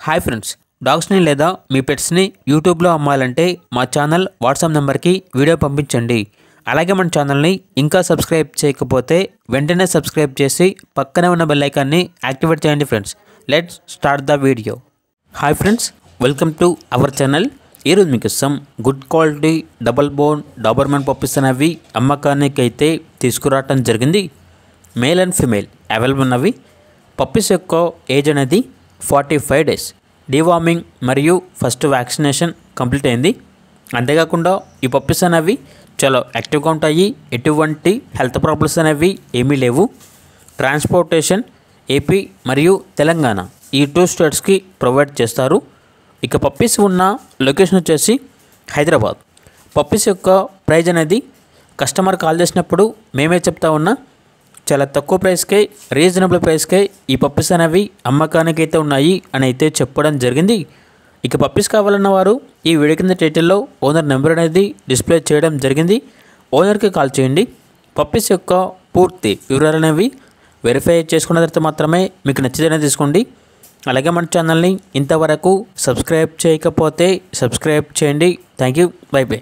Hi friends, డాగ్స్ని లేదా మీ పెట్స్ని యూట్యూబ్లో అమ్మాలంటే మా ఛానల్ వాట్సాప్ నెంబర్కి వీడియో పంపించండి. అలాగే మన ఛానల్ని ఇంకా సబ్స్క్రైబ్ చేయకపోతే వెంటనే సబ్స్క్రైబ్ చేసి పక్కనే ఉన్న బెల్ ఐకాన్ని యాక్టివేట్ చేయండి. Friends, let's start the video. Hi friends, welcome to our channel. ఈరోజు మీకు some good quality double bone Doberman puppies అనేవి అమ్మకానికి అయితే తీసుకురావటం జరిగింది. మేల్ అండ్ ఫిమేల్ అవైలబుల్ ఉన్నవి. పప్పీస్ యొక్క ఏజ్ అనేది 45 డేస్. డీవార్మింగ్ మరియు ఫస్ట్ వ్యాక్సినేషన్ కంప్లీట్ అయింది. అంతేకాకుండా ఈ పప్పీస్ అనేవి చాలా యాక్టివ్గా ఉంటాయి. ఎటువంటి హెల్త్ ప్రాబ్లమ్స్ అనేవి ఏమీ లేవు. ట్రాన్స్పోర్టేషన్ ఏపీ మరియు తెలంగాణ ఈ 2 స్టేట్స్కి ప్రొవైడ్ చేస్తారు. ఇక పప్పీస్ ఉన్న లొకేషన్ వచ్చేసి హైదరాబాద్. పప్పీస్ యొక్క ప్రైజ్ అనేది కస్టమర్ కాల్ చేసినప్పుడు మేమే చెప్తా ఉన్నా చాలా తక్కువ ప్రైస్కే, రీజనబుల్ ప్రైస్కే ఈ పప్పీస్ అనేవి అమ్మకానికి అయితే ఉన్నాయి అని అయితే చెప్పడం జరిగింది. ఇక పప్పీస్ కావాలన్న వారు ఈ వీడియో కింద టైటిల్లో ఓనర్ నెంబర్ అనేది డిస్ప్లే చేయడం జరిగింది. ఓనర్కి కాల్ చేయండి. పప్పీస్ యొక్క పూర్తి వివరాలు అనేవి వెరిఫై చేసుకున్న తర్వాత మాత్రమే మీకు నచ్చితేనే తీసుకోండి. అలాగే మన ఛానల్ని ఇంతవరకు సబ్స్క్రైబ్ చేయకపోతే సబ్స్క్రైబ్ చేయండి. Thank you. By by.